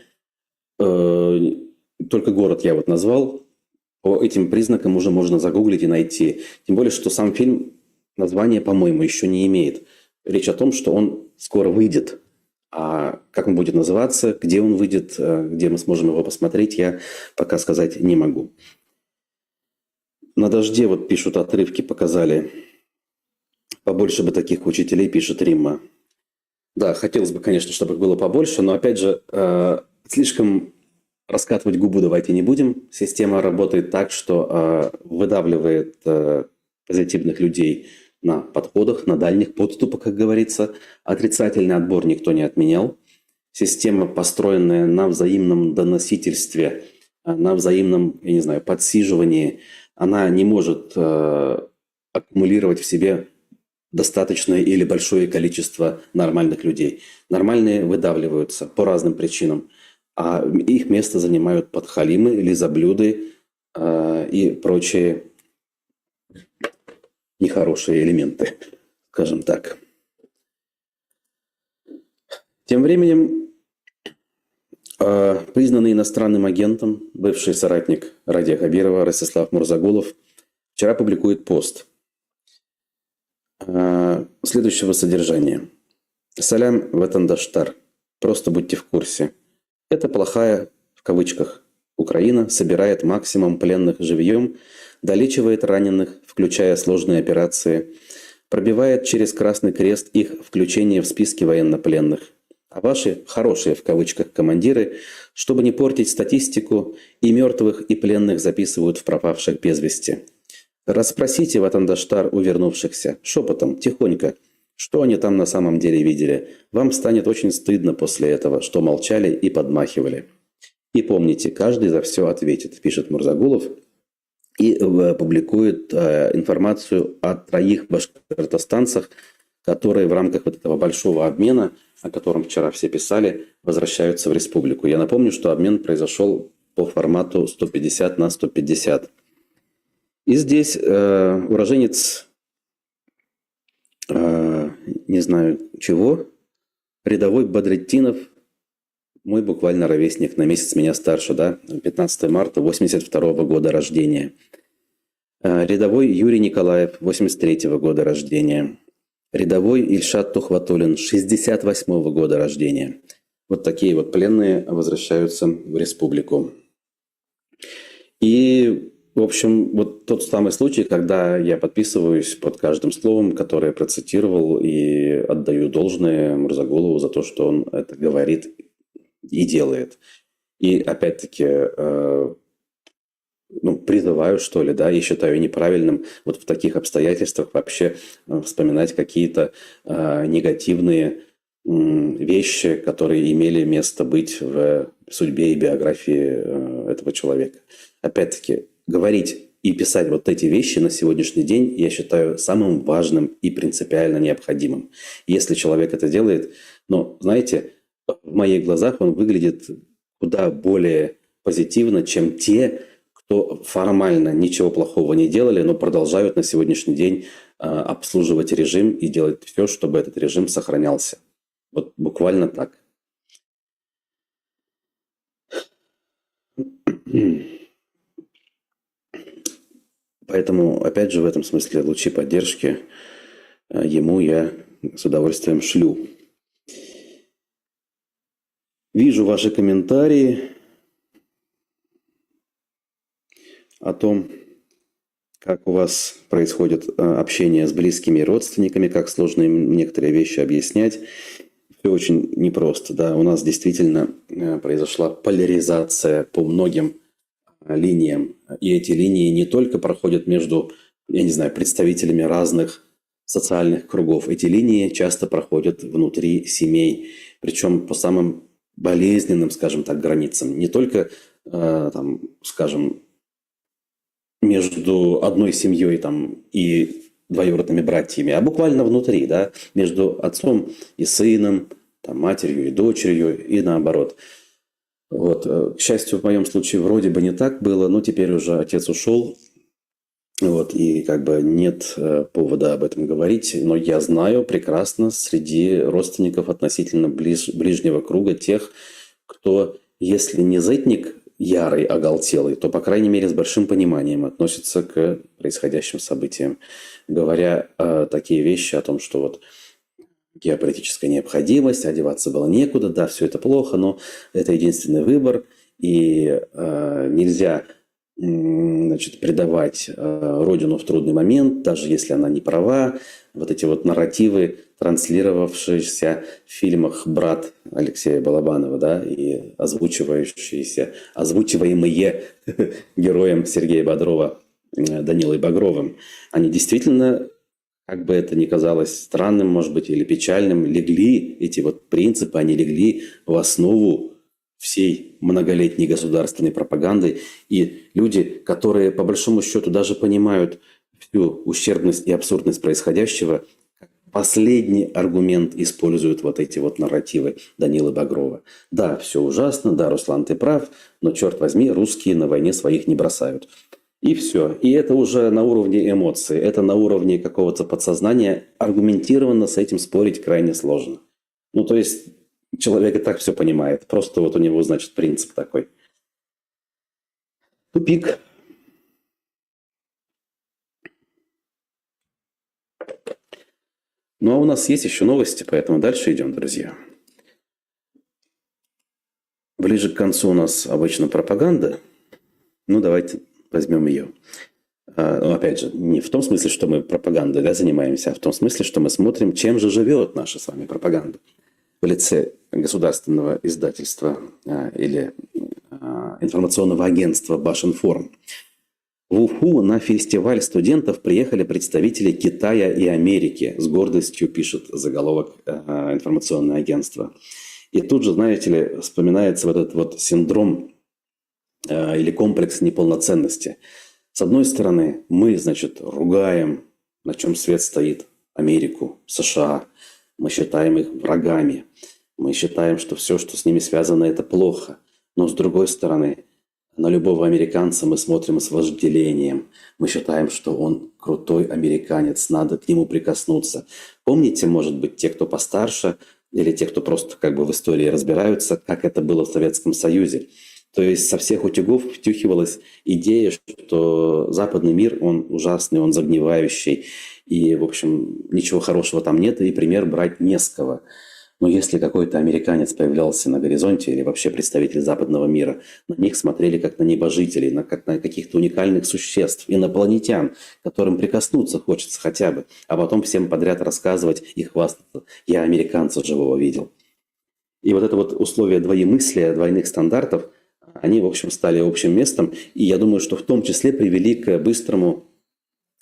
Speaker 1: только город я назвал. По этим признакам уже можно загуглить и найти. Тем более, что сам фильм название, по-моему, еще не имеет. Речь о том, что он скоро выйдет. А как он будет называться, где он выйдет, где мы сможем его посмотреть, я пока сказать не могу. На «Дожде» пишут отрывки, показали. Побольше бы таких учителей, пишет Римма. Да, хотелось бы, конечно, чтобы их было побольше, но, опять же, слишком раскатывать губу давайте не будем. Система работает так, что выдавливает позитивных людей на подходах, на дальних подступах, как говорится. Отрицательный отбор никто не отменял. Система, построенная на взаимном доносительстве, на взаимном, подсиживании, она не может аккумулировать в себе достаточное или большое количество нормальных людей. Нормальные выдавливаются по разным причинам, а их место занимают подхалимы, лизоблюды и прочие нехорошие элементы, скажем так. Тем временем Признанный иностранным агентом, бывший соратник Радия Хабирова Ростислав Мурзагулов вчера публикует пост следующего содержания. «Салям ватандаштар. Просто будьте в курсе. Это плохая, в кавычках, Украина собирает максимум пленных живьем, долечивает раненых, включая сложные операции, пробивает через Красный Крест их включение в списки военнопленных. А ваши «хорошие» в кавычках командиры, чтобы не портить статистику, и мертвых, и пленных записывают в пропавших без вести. Расспросите ватандаштар у вернувшихся, шепотом, тихонько, что они там на самом деле видели. Вам станет очень стыдно после этого, что молчали и подмахивали. И помните, каждый за все ответит», пишет Мурзагулов и публикует информацию о 3 башкортостанцах, которые в рамках вот этого большого обмена, о котором вчера все писали, возвращаются в республику. Я напомню, что обмен произошел по формату 150 на 150. И здесь уроженец, не знаю чего, рядовой Бадреттинов, мой буквально ровесник, на месяц меня старше, да, 15 марта 82 года рождения. Рядовой Юрий Николаев, 83 года рождения. Рядовой Ильшат Тухватуллин, 68 года рождения. Вот такие вот пленные возвращаются в республику. И, в общем, вот тот самый случай, когда я подписываюсь под каждым словом, которое я процитировал, и отдаю должное Мурзагулову за то, что он это говорит и делает. И опять-таки призываю, что ли, да, и считаю неправильным вот в таких обстоятельствах вообще вспоминать какие-то негативные вещи, которые имели место быть в судьбе и биографии этого человека. Опять-таки, говорить и писать вот эти вещи на сегодняшний день я считаю самым важным и принципиально необходимым. Если человек это делает, знаете, в моих глазах он выглядит куда более позитивно, чем те, кто формально ничего плохого не делали, но продолжают на сегодняшний день обслуживать режим и делать все, чтобы этот режим сохранялся. Вот буквально так. Поэтому, опять же, в этом смысле лучи поддержки ему я с удовольствием шлю. Вижу ваши комментарии о том, как у вас происходит общение с близкими и родственниками, как сложно им некоторые вещи объяснять. Все очень непросто. Да? У нас действительно произошла поляризация по многим линиям. И эти линии не только проходят между, представителями разных социальных кругов. Эти линии часто проходят внутри семей. Причем по самым болезненным, скажем так, границам. Не только, между одной семьей и двоюродными братьями, а буквально внутри, да, между отцом и сыном, матерью и дочерью, и наоборот. Вот. К счастью, в моем случае вроде бы не так было, но теперь уже отец ушел, вот, и нет повода об этом говорить. Но я знаю прекрасно среди родственников относительно ближнего круга тех, кто, если не зетник ярый, оголтелый, то, по крайней мере, с большим пониманием относится к происходящим событиям, говоря такие вещи о том, что вот геополитическая необходимость, одеваться было некуда, да, все это плохо, но это единственный выбор, и нельзя предавать Родину в трудный момент, даже если она не права. Вот эти вот нарративы, транслировавшиеся в фильмах «Брат» Алексея Балабанова, да, и озвучиваемые героем Сергея Бодрова Данилой Багровым, они действительно, как бы это ни казалось странным, может быть, или печальным, эти вот принципы, они легли в основу всей многолетней государственной пропаганды. И люди, которые по большому счету даже понимают всю ущербность и абсурдность происходящего, последний аргумент используют вот эти вот нарративы Данилы Багрова. Да, все ужасно, да, Руслан, ты прав, но, черт возьми, русские на войне своих не бросают. И все. И это уже на уровне эмоций, это на уровне какого-то подсознания. Аргументированно с этим спорить крайне сложно. То есть Человек и так все понимает. Просто вот у него, значит, принцип такой. Тупик. Ну, а у нас есть еще новости, поэтому дальше идем, друзья. Ближе к концу у нас обычно пропаганда. Ну, давайте возьмем ее. Ну, опять же, не в том смысле, что мы пропагандой занимаемся, а в том смысле, что мы смотрим, чем же живет наша с вами пропаганда. В лице государственного издательства или информационного агентства Башинформ. В Уфу на фестиваль студентов приехали представители Китая и Америки. С гордостью пишет заголовок информационное агентство. И тут же, знаете ли, вспоминается вот этот вот синдром или комплекс неполноценности. С одной стороны, мы, значит, ругаем, на чем свет стоит, Америку, США. Мы считаем их врагами. Мы считаем, что все, что с ними связано, это плохо. Но с другой стороны, на любого американца мы смотрим с вожделением. Мы считаем, что он крутой американец, надо к нему прикоснуться. Помните, может быть, те, кто постарше, или те, кто просто как бы в истории разбираются, как это было в Советском Союзе. То есть со всех утюгов втюхивалась идея, что западный мир, он ужасный, он загнивающий. И, в общем, ничего хорошего там нет, и пример брать не с кого. Но если какой-то американец появлялся на горизонте или вообще представитель западного мира, на них смотрели как на небожителей, как на каких-то уникальных существ, инопланетян, которым прикоснуться хочется хотя бы, а потом всем подряд рассказывать и хвастаться. Я американца живого видел. И вот это вот условие двоемыслия, двойных стандартов, они, в общем, стали общим местом. И я думаю, что в том числе привели к быстрому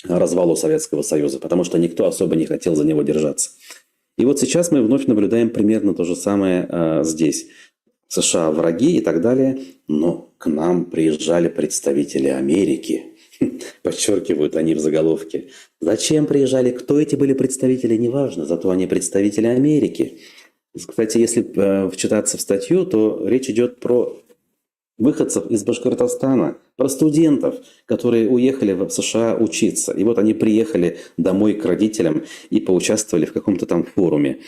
Speaker 1: развалу Советского Союза, потому что никто особо не хотел за него держаться. И вот сейчас мы вновь наблюдаем примерно то же самое здесь. США враги и так далее, но к нам приезжали представители Америки. Подчеркивают они в заголовке. Зачем приезжали, кто эти были представители, неважно, зато они представители Америки. Кстати, если вчитаться в статью, то речь идет про выходцев из Башкортостана, про студентов, которые уехали в США учиться. И вот они приехали домой к родителям и поучаствовали в каком-то там форуме.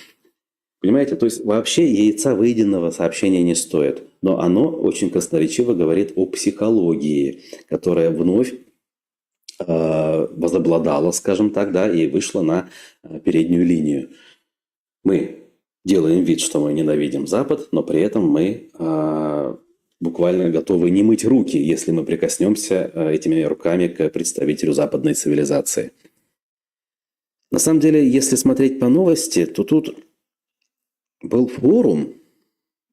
Speaker 1: Понимаете, то есть вообще яйца выеденного сообщения не стоит. Но оно очень красноречиво говорит о психологии, которая вновь возобладала, скажем так, да, и вышла на переднюю линию. Мы делаем вид, что мы ненавидим Запад, но при этом мы буквально готовы не мыть руки, если мы прикоснемся этими руками к представителю западной цивилизации. На самом деле, если смотреть по новости, то тут был форум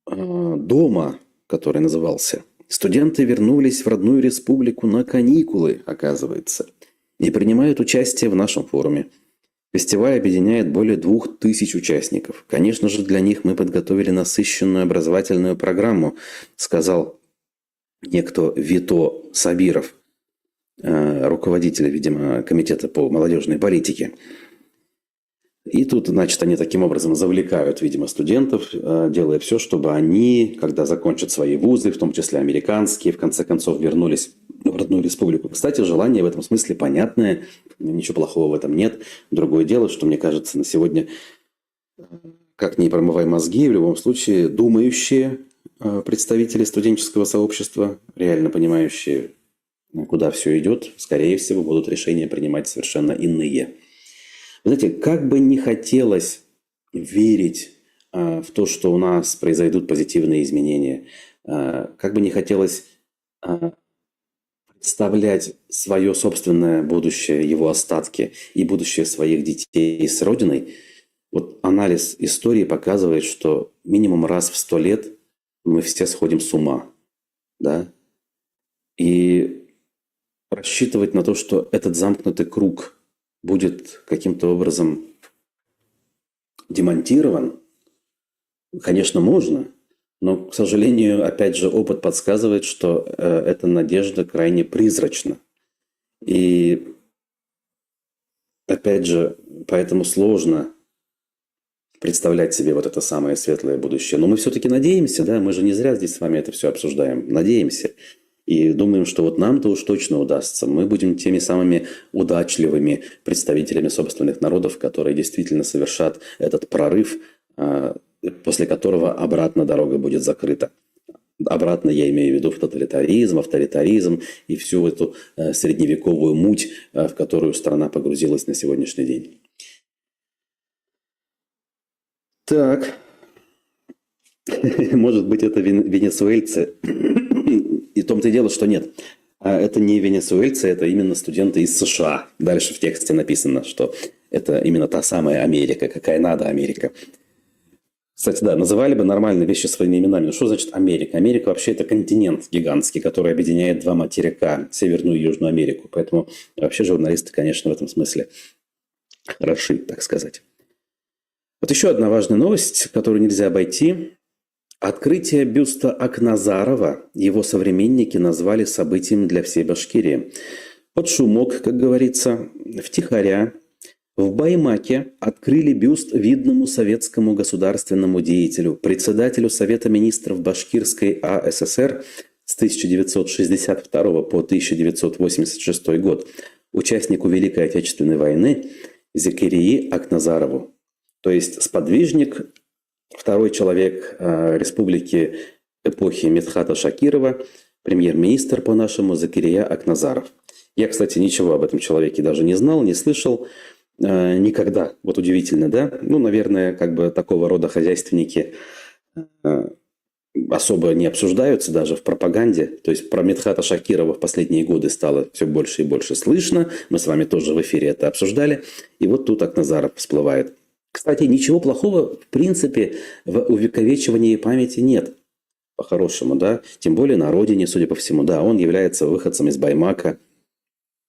Speaker 1: дома, который назывался. Студенты вернулись в родную республику на каникулы, оказывается, и принимают участие в нашем форуме. Фестиваль объединяет более 2000 участников. Конечно же, для них мы подготовили насыщенную образовательную программу, сказал некто Вито Сабиров, руководитель, видимо, комитета по молодежной политике. И тут, значит, они таким образом завлекают, видимо, студентов, делая все, чтобы они, когда закончат свои вузы, в том числе американские, в конце концов вернулись в родную республику. Кстати, желание в этом смысле понятное, ничего плохого в этом нет. Другое дело, что, мне кажется, на сегодня, как ни промывай мозги, в любом случае думающие представители студенческого сообщества, реально понимающие, куда все идет, скорее всего, будут решения принимать совершенно иные. Вы знаете, как бы не хотелось верить в то, что у нас произойдут позитивные изменения, как бы не хотелось представлять свое собственное будущее, его остатки и будущее своих детей с Родиной, вот анализ истории показывает, что минимум раз в 100 лет мы все сходим с ума. Да? И рассчитывать на то, что этот замкнутый круг будет каким-то образом демонтирован, конечно, можно, но, к сожалению, опять же, опыт подсказывает, что эта надежда крайне призрачна. И, опять же, поэтому сложно представлять себе вот это самое светлое будущее. Но мы все-таки надеемся, да, мы же не зря здесь с вами это все обсуждаем, надеемся. И думаем, что вот нам-то уж точно удастся. Мы будем теми самыми удачливыми представителями собственных народов, которые действительно совершат этот прорыв после которого обратно дорога будет закрыта. Обратно я имею в виду в тоталитаризм, авторитаризм и всю эту средневековую муть, в которую страна погрузилась на сегодняшний день. Так, может быть, это венесуэльцы. И в том-то и дело, что нет. Это не венесуэльцы, это именно студенты из США. Дальше в тексте написано, что это именно та самая Америка, какая надо Америка. Кстати, да, называли бы нормально вещи своими именами. Ну, что значит Америка? Америка вообще это континент гигантский, который объединяет два материка, Северную и Южную Америку. Поэтому вообще журналисты, конечно, в этом смысле хороши, так сказать. Вот еще одна важная новость, которую нельзя обойти. Открытие бюста Акназарова его современники назвали событием для всей Башкирии. Под шумок, как говорится, втихаря, в Баймаке открыли бюст видному советскому государственному деятелю, председателю Совета министров Башкирской АССР с 1962 по 1986 год, участнику Великой Отечественной войны Закирии Акназарову. То есть сподвижник, второй человек республики эпохи Медхата Шакирова, премьер-министр по-нашему Закирия Акназаров. Я, кстати, ничего об этом человеке даже не знал, не слышал никогда. Вот удивительно, да? Ну, наверное, как бы такого рода хозяйственники особо не обсуждаются даже в пропаганде. То есть про Медхата Шакирова в последние годы стало все больше и больше слышно. Мы с вами тоже в эфире это обсуждали. И вот тут Акназаров всплывает. Кстати, ничего плохого, в принципе, в увековечивании памяти нет. По-хорошему, да? Тем более на родине, судя по всему, да. Он является выходцем из Баймака.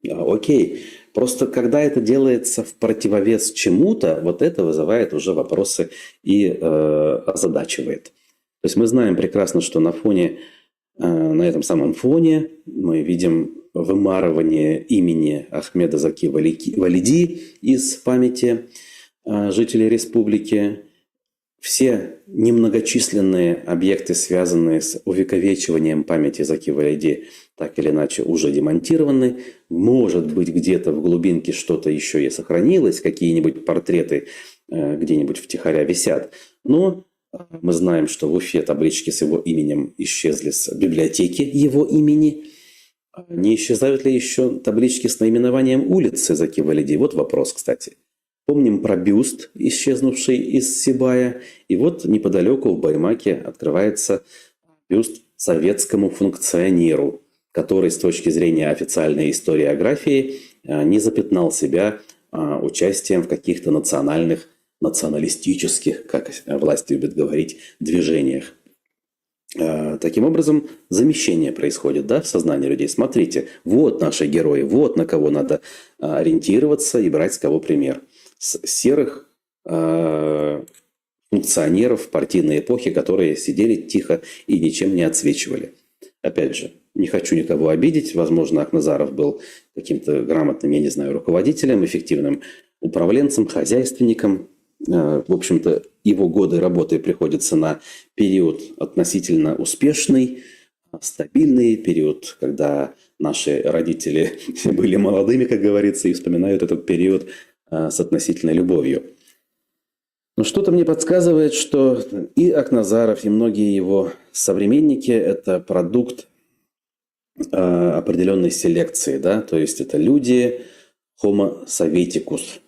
Speaker 1: Окей. Просто когда это делается в противовес чему-то, вот это вызывает уже вопросы и озадачивает. То есть мы знаем прекрасно, что на на этом самом фоне мы видим вымарывание имени Ахмеда Заки Валиди из памяти жителей республики. Все немногочисленные объекты, связанные с увековечиванием памяти Заки Валиди, так или иначе уже демонтированы. Может быть, где-то в глубинке что-то еще и сохранилось, какие-нибудь портреты где-нибудь втихаря висят. Но мы знаем, что в Уфе таблички с его именем исчезли с библиотеки его имени. Не исчезают ли еще таблички с наименованием улицы Заки Валиди? Вот вопрос, кстати. Помним про бюст, исчезнувший из Сибая. И вот неподалеку в Баймаке открывается бюст советскому функционеру, который с точки зрения официальной историографии не запятнал себя участием в каких-то националистических, как власть любит говорить, движениях. Таким образом, замещение происходит, да, в сознании людей. Смотрите, вот наши герои, вот на кого надо ориентироваться и брать с кого пример. С серых функционеров партийной эпохи, которые сидели тихо и ничем не отсвечивали. Опять же, не хочу никого обидеть. Возможно, Акназаров был каким-то грамотным, я не знаю, руководителем, эффективным управленцем, хозяйственником. В общем-то, его годы работы приходятся на период относительно успешный, стабильный период, когда наши родители были молодыми, как говорится, и вспоминают этот период с относительной любовью. Но что-то мне подсказывает, что и Акназаров, и многие его современники – это продукт определенной селекции, да, то есть это люди Homo sovieticus,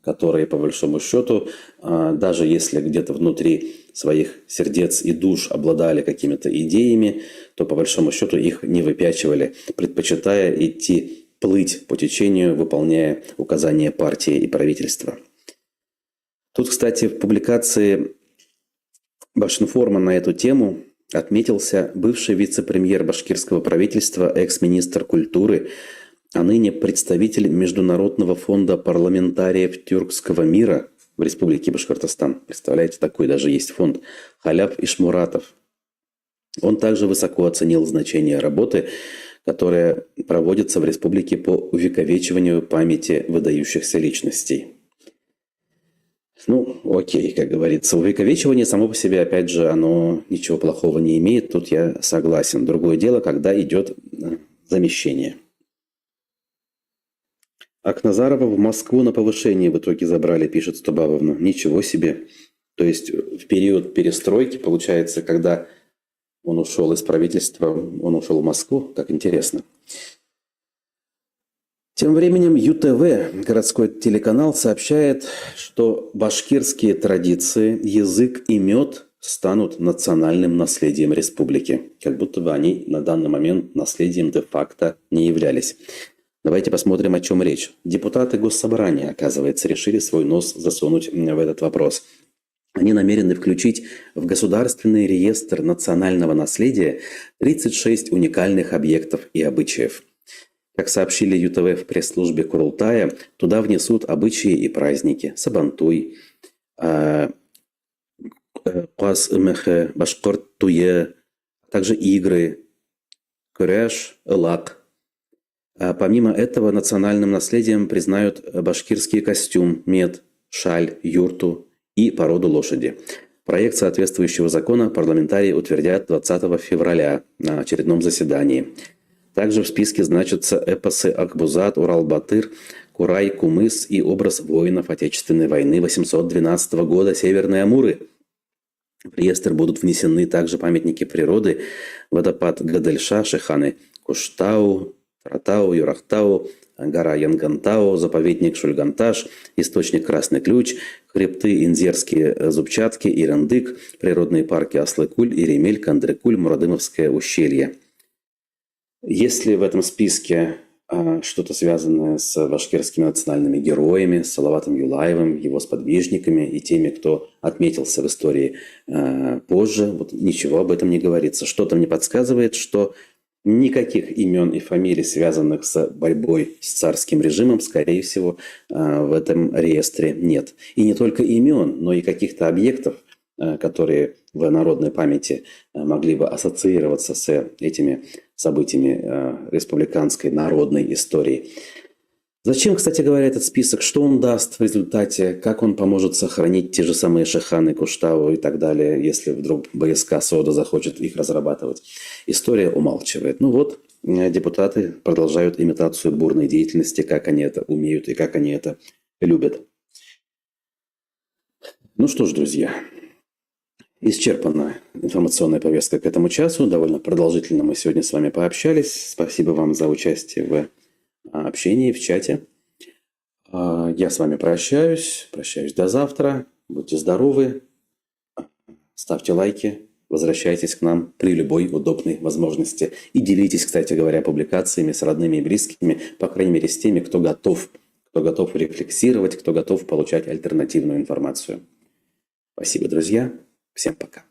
Speaker 1: которые, по большому счету, даже если где-то внутри своих сердец и душ обладали какими-то идеями, то, по большому счету, их не выпячивали, предпочитая идти плыть по течению, выполняя указания партии и правительства. Тут, кстати, в публикации Башинформа на эту тему отметился бывший вице-премьер башкирского правительства, экс-министр культуры, а ныне представитель Международного фонда парламентариев тюркского мира в Республике Башкортостан. Представляете, такой даже есть фонд. Халяп Ишмуратов. Он также высоко оценил значение работы, которая проводится в республике по увековечиванию памяти выдающихся личностей. Ну, окей, как говорится. Увековечивание само по себе, опять же, оно ничего плохого не имеет. Тут я согласен. Другое дело, когда идет замещение. Акназарова в Москву на повышение в итоге забрали, пишет Стубавовна. Ничего себе. То есть в период перестройки, получается, когда он ушел из правительства, он ушел в Москву. Как интересно. Тем временем ЮТВ, городской телеканал, сообщает, что башкирские традиции, язык и мед станут национальным наследием республики. Как будто бы они на данный момент наследием де-факто не являлись. Давайте посмотрим, о чем речь. Депутаты Госсобрания, оказывается, решили свой нос засунуть в этот вопрос. Они намерены включить в Государственный реестр национального наследия 36 уникальных объектов и обычаев. Как сообщили ЮТВ в пресс-службе Курултая, туда внесут обычаи и праздники, сабантуй, Каз-Мехе, Башкорт-Туе, также игры, Куряш, Лак. Помимо этого, национальным наследием признают башкирский костюм, мед, шаль, юрту и породу лошади. Проект соответствующего закона парламентарии утвердят 20 февраля на очередном заседании. Также в списке значатся эпосы Акбузат, Урал-Батыр, Курай, Кумыс и образ воинов Отечественной войны 812 года Северной Амуры. В реестр будут внесены также памятники природы, водопад Гадельша, Шеханы Куштау, Таратау, Юрахтау, гора Янгантау, заповедник Шульганташ, источник Красный Ключ, хребты Инзерские Зубчатки и Рандык, природные парки Аслыкуль, Иремель, Кандрыкуль, Мурадымовское ущелье. Есть ли в этом списке что-то связанное с башкирскими национальными героями, с Салаватом Юлаевым, его сподвижниками и теми, кто отметился в истории позже? Вот ничего об этом не говорится. Что-то мне подсказывает, что никаких имен и фамилий, связанных с борьбой с царским режимом, скорее всего, в этом реестре нет. И не только имен, но и каких-то объектов, которые в народной памяти могли бы ассоциироваться с этими событиями республиканской народной истории. Зачем, кстати говоря, этот список? Что он даст в результате? Как он поможет сохранить те же самые Шеханы, Куштау и так далее, если вдруг БСК СОДА захочет их разрабатывать? История умалчивает. Ну вот, депутаты продолжают имитацию бурной деятельности, как они это умеют и как они это любят. Ну что ж, друзья, исчерпана информационная повестка к этому часу. Довольно продолжительно мы сегодня с вами пообщались. Спасибо вам за участие в общении, в чате. Я с вами прощаюсь. Прощаюсь до завтра. Будьте здоровы. Ставьте лайки. Возвращайтесь к нам при любой удобной возможности. И делитесь, кстати говоря, публикациями с родными и близкими, по крайней мере, с теми, кто готов рефлексировать, кто готов получать альтернативную информацию. Спасибо, друзья. Всем пока.